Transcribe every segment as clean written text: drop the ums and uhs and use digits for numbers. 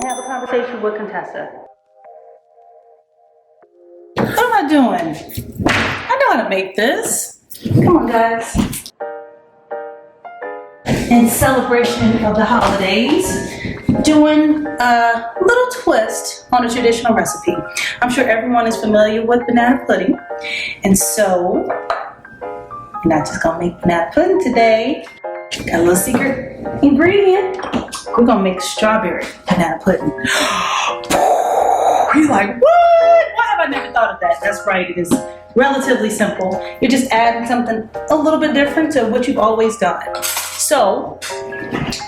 and have a conversation with Contessa. What am I doing? I know how to make this. Come on, guys. In celebration of the holidays, doing a little twist on a traditional recipe. I'm sure everyone is familiar with banana pudding. And so, we're not just gonna make banana pudding today. Got a little secret ingredient. We're gonna make strawberry banana pudding. You're like, what? Why have I never thought of that? That's right, it is relatively simple. You're just adding something a little bit different to what you've always done. So,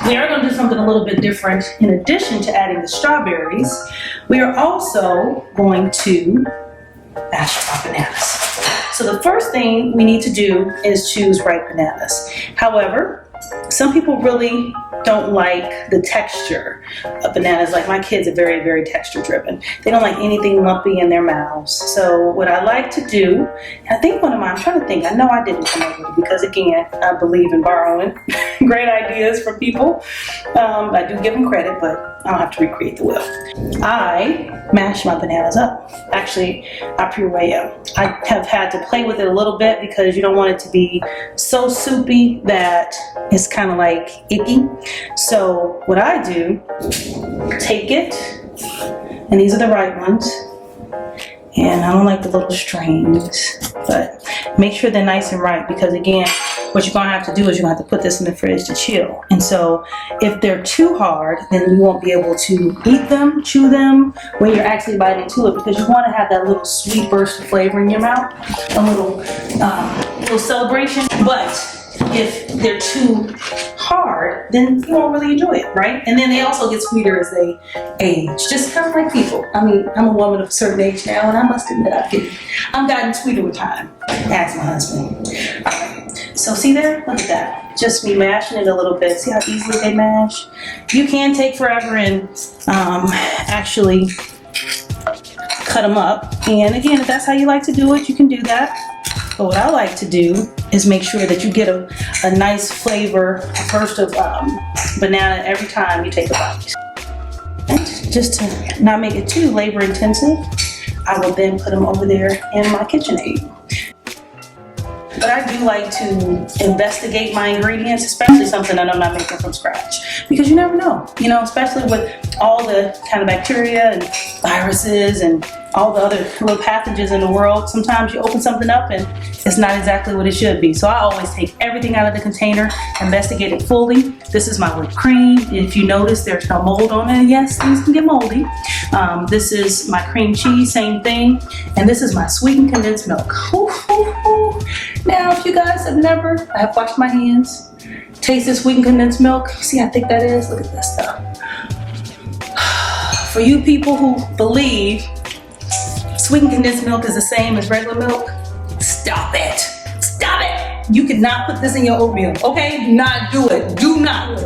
we are gonna do something a little bit different. In addition to adding the strawberries, we are also going to mash our bananas. So the first thing we need to do is choose ripe bananas. However, some people really don't like the texture of bananas. Like my kids are very, very texture driven. They don't like anything lumpy in their mouths. So what I like to do, I think one of mine, I'm trying to think, I know I didn't come up with it because again, I believe in borrowing great ideas from people. I do give them credit, but I don't have to recreate the wheel. I mash my bananas up. Actually, I puree them. I have had to play with it a little bit because you don't want it to be so soupy that it's kind of like icky. So what I do, take it, and these are the right ones, and I don't like the little strings, but make sure they're nice and right because again, what you're gonna have to do is you're gonna have to put this in the fridge to chill. And so if they're too hard, then you won't be able to eat them, chew them when you're actually biting into it because you wanna have that little sweet burst of flavor in your mouth, a little celebration. But if they're too hard, then you won't really enjoy it, right? And then they also get sweeter as they age, just kind of like people. I mean, I'm a woman of a certain age now, and I must admit I'm gotten sweeter with time. Ask my husband. All right. So see there? Look at that. Just me mashing it a little bit. See how easily they mash? You can take forever and actually cut them up. And again, if that's how you like to do it, you can do that. But what I like to do is make sure that you get a nice flavor first of banana every time you take a bite. And just to not make it too labor intensive, I will then put them over there in my KitchenAid. But I do like to investigate my ingredients, especially something that I'm not making from scratch. Because you never know, especially with all the kind of bacteria and viruses and all the other little pathogens in the world. Sometimes you open something up and it's not exactly what it should be. So I always take everything out of the container, investigate it fully. This is my whipped cream. If you notice, there's no mold on it. Yes, things can get moldy. This is my cream cheese, same thing. And this is my sweetened condensed milk. Ooh, ooh, ooh. Now, if you guys have never, I have washed my hands, taste this sweetened condensed milk. See how thick that is? Look at this stuff. For you people who believe sweetened condensed milk is the same as regular milk, stop it. Stop it. You cannot put this in your oatmeal, okay? Do not do it. Do not.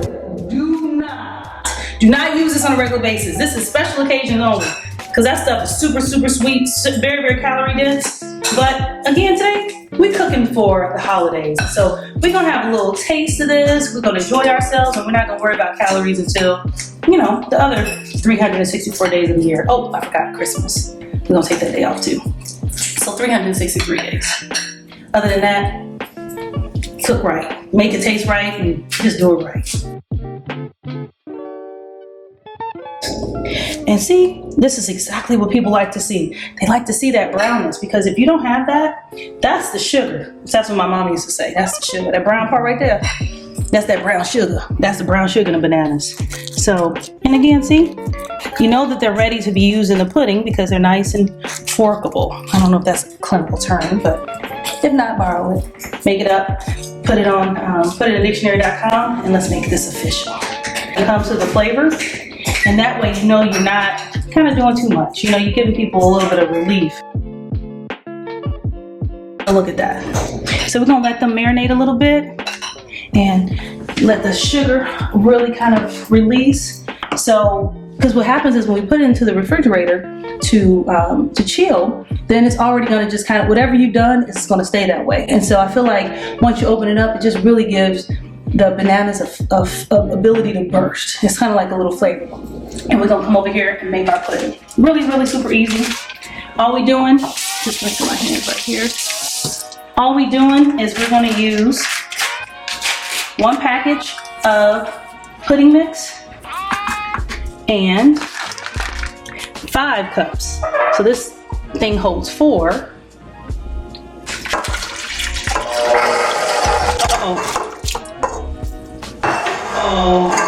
Do not. Do not use this on a regular basis. This is special occasions only because that stuff is super, super sweet, very, very calorie dense. But again, today, we're cooking for the holidays. So we're gonna have a little taste of this. We're gonna enjoy ourselves and we're not gonna worry about calories until, the other 364 days of the year. Oh, I forgot Christmas. We're gonna take that day off too. So 363 days. Other than that, cook right. Make it taste right and just do it right. And see, this is exactly what people like to see. They like to see that brownness because if you don't have that, that's the sugar. That's what my mom used to say. That's the sugar. That brown part right there, that's that brown sugar. That's the brown sugar in the bananas. So, and again, see, you know that they're ready to be used in the pudding because they're nice and forkable. I don't know if that's a clinical term, but if not, borrow it. Make it up, put it on, put it in dictionary.com, and let's make this official. When it comes to the flavors, and that way you're not kind of doing too much. You're giving people a little bit of relief. Look at that. So we're gonna let them marinate a little bit and let the sugar really kind of release. So, because what happens is when we put it into the refrigerator to chill, then it's already gonna just kind of, whatever you've done, it's gonna stay that way. And so I feel like once you open it up, it just really gives the bananas of ability to burst. It's kind of like a little flavor. And we're gonna come over here and make our pudding. Really, really super easy. All we doing, just look at my hands right here. All we doing is we're gonna use 1 package of pudding mix and 5 cups. So this thing holds 4. Oh.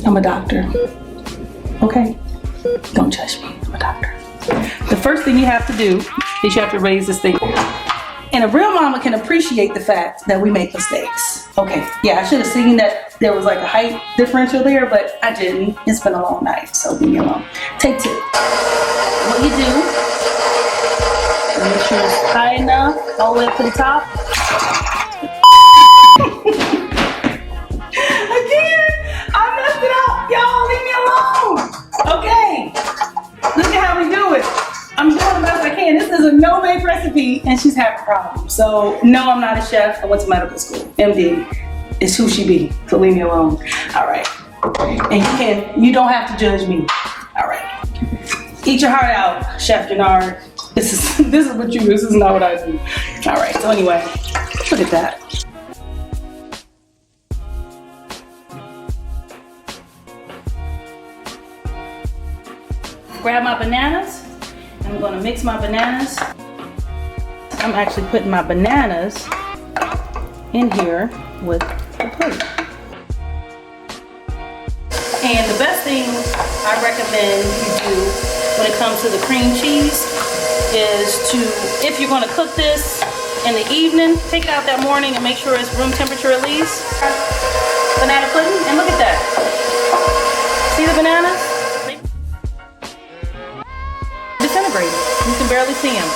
I'm a doctor. Okay? Don't judge me. I'm a doctor. The first thing you have to do is you have to raise this thing. And a real mama can appreciate the fact that we make mistakes. Okay, yeah, I should have seen that there was like a height differential there, but I didn't. It's been a long night, so leave me alone. Take 2. What you do, make sure it's high enough, all the way up to the top. Again, I messed it up. Y'all, leave me alone. Okay, look at how we do it. I'm doing the best I can. This is a no-bake recipe, and she's having problems. So, no, I'm not a chef. I went to medical school. MD is who she be. So leave me alone. All right. And you don't have to judge me. All right. Eat your heart out, Chef Denard. This is what you do. This is not what I do. All right. So anyway, look at that. Grab my bananas. I'm going to mix my bananas. I'm actually putting my bananas in here with the pudding. And the best thing I recommend you do when it comes to the cream cheese is to, if you're going to cook this in the evening, take it out that morning and make sure it's room temperature at least. Banana pudding, and look at that. See the bananas? Disintegrated. You can barely see them.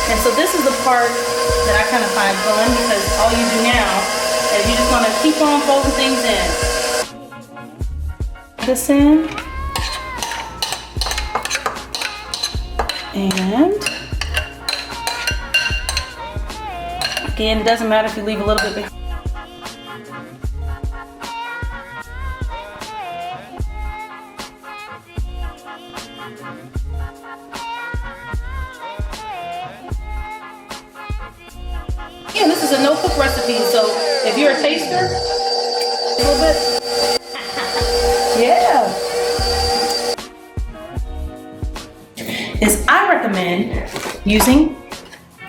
And so this is the part that I kind of find fun, because all you do now is you just want to keep on folding things in. This in. And again, it doesn't matter if you leave a little bit behind. Yeah, this is a no-cook recipe, so if you're a taster, a little bit. Yeah. I recommend using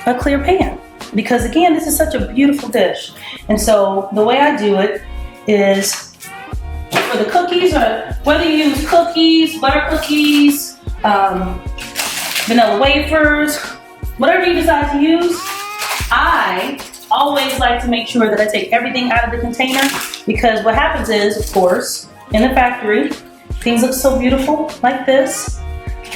a clear pan, because again, this is such a beautiful dish. And so the way I do it is for the cookies, or whether you use cookies, butter cookies, vanilla wafers, whatever you decide to use, I always like to make sure that I take everything out of the container, because what happens is, of course, in the factory, things look so beautiful like this,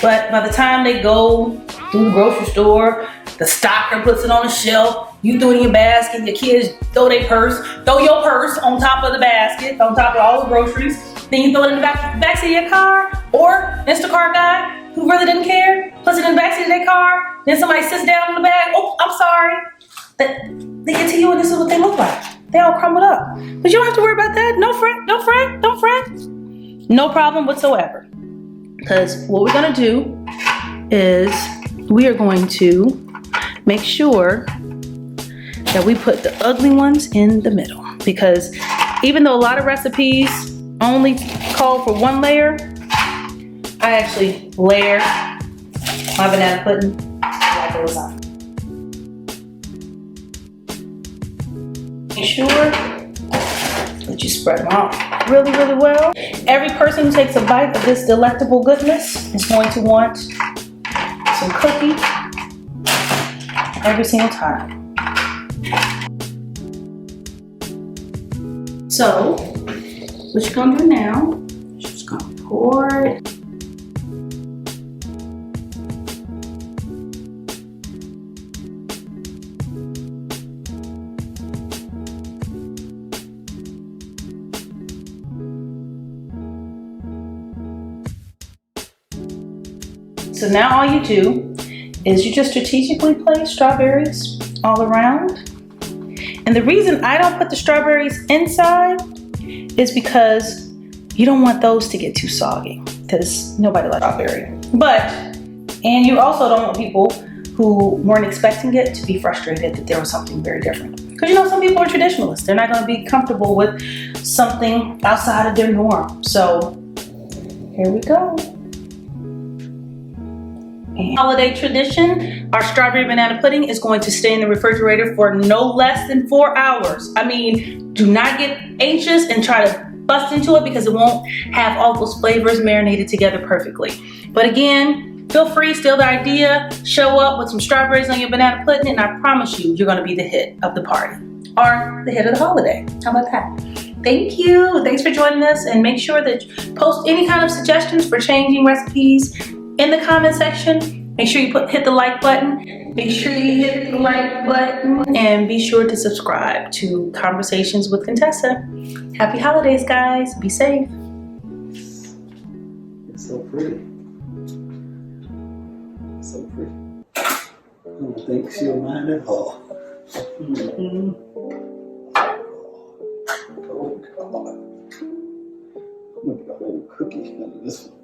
but by the time they go to the grocery store, the stocker puts it on the shelf, you throw it in your basket, your kids throw your purse on top of the basket, on top of all the groceries, then you throw it in the backseat of your car, or Instacart guy who really didn't care, puts it in the backseat of their car, then somebody sits down in the bag, oh, I'm sorry. They get to you and this is what they look like. They all crumbled up. But you don't have to worry about that. No fret, don't fret, don't fret. No problem whatsoever. Because what we're gonna do is we are going to make sure that we put the ugly ones in the middle. Because even though a lot of recipes only call for 1 layer, I actually layer my banana pudding like it was on. Make sure that you spread them out really, really well. Every person who takes a bite of this delectable goodness is going to want some cookie every single time. So, what you're gonna do now, you're just gonna pour it. So now all you do is you just strategically place strawberries all around. And the reason I don't put the strawberries inside is because you don't want those to get too soggy, because nobody likes strawberry. And you also don't want people who weren't expecting it to be frustrated that there was something very different. Because you know, some people are traditionalists. They're not going to be comfortable with something outside of their norm. So here we go. And holiday tradition, our strawberry banana pudding is going to stay in the refrigerator for no less than 4 hours. I mean, do not get anxious and try to bust into it because it won't have all those flavors marinated together perfectly. But again, feel free, steal the idea, show up with some strawberries on your banana pudding, and I promise you, you're gonna be the hit of the party or the hit of the holiday. How about that? Thank you. Thanks for joining us, and make sure that you post any kind of suggestions for changing recipes in the comment section. Make sure you hit the like button. Make sure you hit the like button, and be sure to subscribe to Conversations with Contessa. Happy holidays, guys. Be safe. It's so pretty. So pretty. I don't think she'll mind at all. Mm-hmm. Oh, God. Look at the whole cookie under this one.